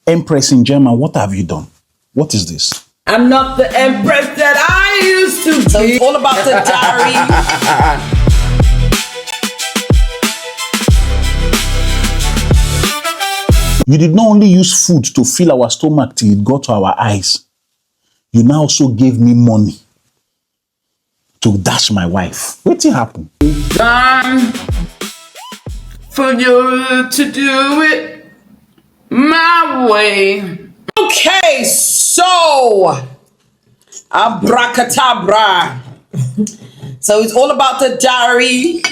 Empress Njamah, what have you done? What is this? I'm not the Empress that I used to be. So it's all about the diary. You did not only use food to fill our stomach till it got to our eyes. You now also gave me money to dash my wife. What did happen? Time for you to do it my way. Okay, so abracadabra. So it's all about the diary.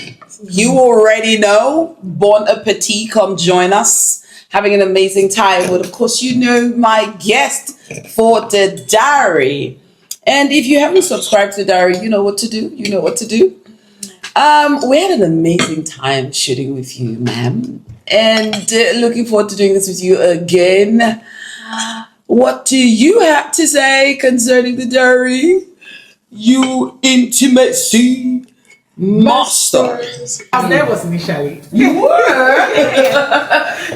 You already know. Bon appetit, come join us. Having an amazing time. But of course, you know my guest for the diary. And if you haven't subscribed to the diary, you know what to do. You know what to do. We had an amazing time shooting with you, ma'am. And looking forward to doing this with you again. What do you have to say concerning the diary? You intimacy master. I was nervous initially. You were?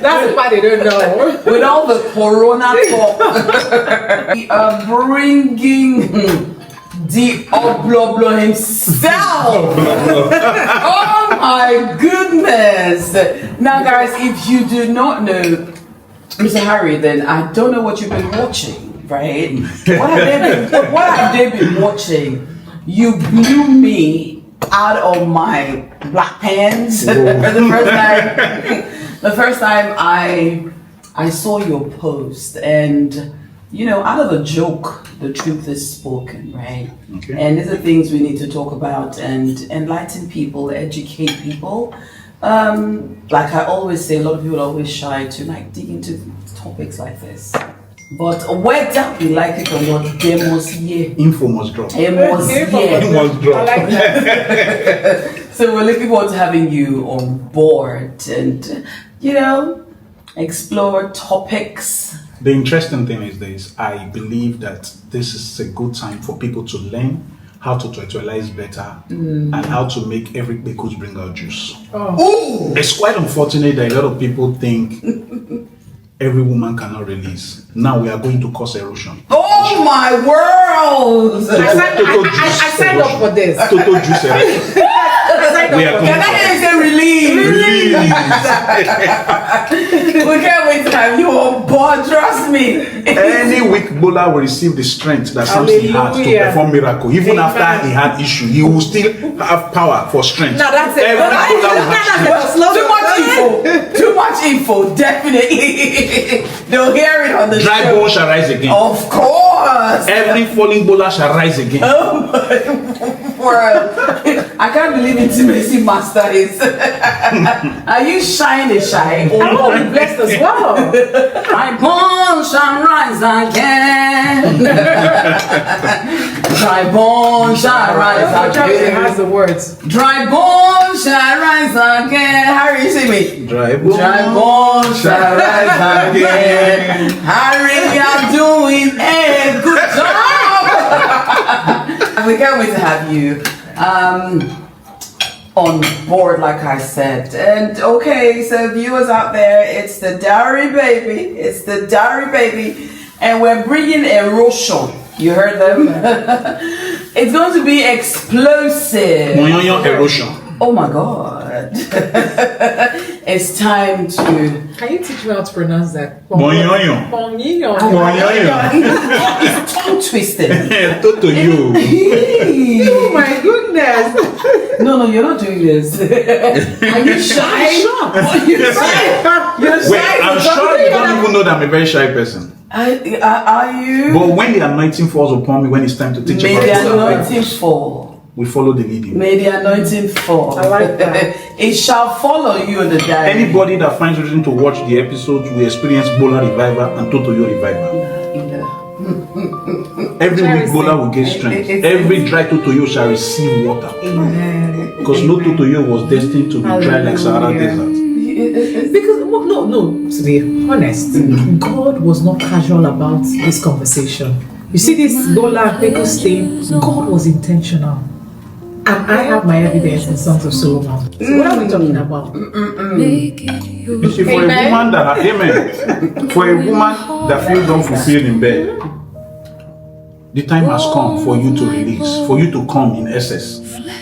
That's the part they don't know. With all the corona talk. We are bringing the Obloblo himself. Oh my goodness. Now guys, if you do not know Mr. Harry, then I don't know what you've been watching, right? What have they been watching? You blew me out of my black pants the first time I saw your post, and you know, out of a joke, the truth is spoken, right? Okay. And these are things we need to talk about and enlighten people, educate people. Like I always say, a lot of people are always shy to like dig into topics like this. But whether we like it or not, they must hear. Info must drop. It must hear. It must drop. I like that. So we're looking forward to having you on board and, you know, explore topics. The interesting thing is this. I believe that this is a good time for people to learn how to tutorialize better and how to make every pickles bring out juice. Ooh. It's quite unfortunate that a lot of people think every woman cannot release. Now we are going to cause erosion. Oh my world! I signed up for this. Total juice erosion. We are Can I hear you say release? We can't wait to have you on board, trust me. Any weak bowler will receive the strength that Samson had to perform miracle. Even after he had issue, he will still have power for strength. No, that's it. Every bowler will have strength. Too much info, definitely. They'll hear it on the Dry show. bone shall rise again. Of course. Every falling bowler shall rise again. Oh my word. I can't believe intimacy master is. Are you shy? I want to be blessed as well. My bone shall rise again. Dry bone shall rise It again. has the words. Dry bone shall rise again. Harry, you see me? Dry bone Shall rise again. Harry, you're doing a good job. We can't wait to have you on board, like I said. And okay, so viewers out there, it's the diary baby. It's the diary baby. And we're bringing erosion. You heard them? It's going to be explosive. erosion. Oh my God. It's time to... Can you teach me how to pronounce that? Bonyoyo. It's tongue twisted. Toto you. Oh my goodness. No, you're not doing this. Are you shy? You're shy. You're shy. Wait, I'm sure you don't even know that I'm a very shy person. Are you? But when the anointing falls upon me, when it's time to teach May the about anointing fall. we follow the leading. May the anointing fall. I like that. It shall follow you in the diary. Anybody that finds reason to watch the episodes will experience Bola revival and Totoyo revival. Every week Bola will get strength. Every dry Totoyo shall receive water. Because no Totoyo was destined to be dry like Sahara Desert. Because no, to be honest, God was not casual about this conversation. You see this Bola and Pickles thing, God was intentional. And I have my evidence in Songs of Solomon. So what are we talking about? You see, for a woman that, amen, for a woman that feels unfulfilled in bed, the time has come for you to release, for you to come in excess,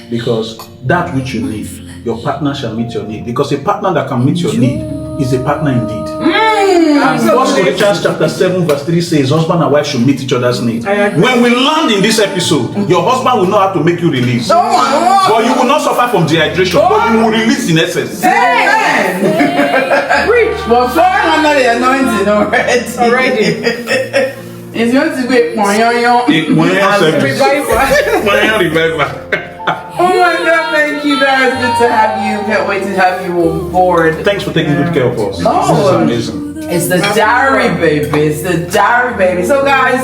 because that which you need, your partner shall meet your need. Because a partner that can meet your need is a partner indeed. And 1 Corinthians chapter 7 verse 3 says, husband and wife should meet each other's need. When we land in this episode, your husband will know how to make you release. But you will not suffer from dehydration, but you will release in excess. Rich, but flowing under the anointing already. It's going to be revival. Oh my God, thank you guys. Good to have you. Can't wait to have you on board. Thanks for taking good care of us. Oh, this is amazing. It's the diary, baby. It's the diary, baby. So, guys,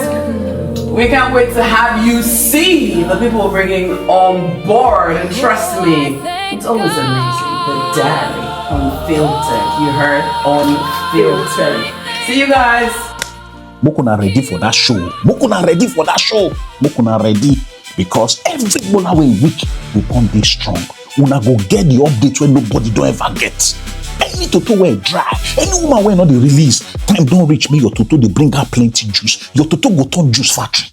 we can't wait to have you see the people we're bringing on board. And trust me, it's always amazing. The diary unfiltered. You heard? Unfiltered. See you guys. Mokuna ready for that show. Mokuna ready for that show. Mokuna ready. Because every bola way week we born dey strong. Una go get the update when nobody don't ever get. Any toto wey dry, any woman wey not dey release, time don't reach me. Your toto they bring her plenty juice. Your toto go turn juice factory.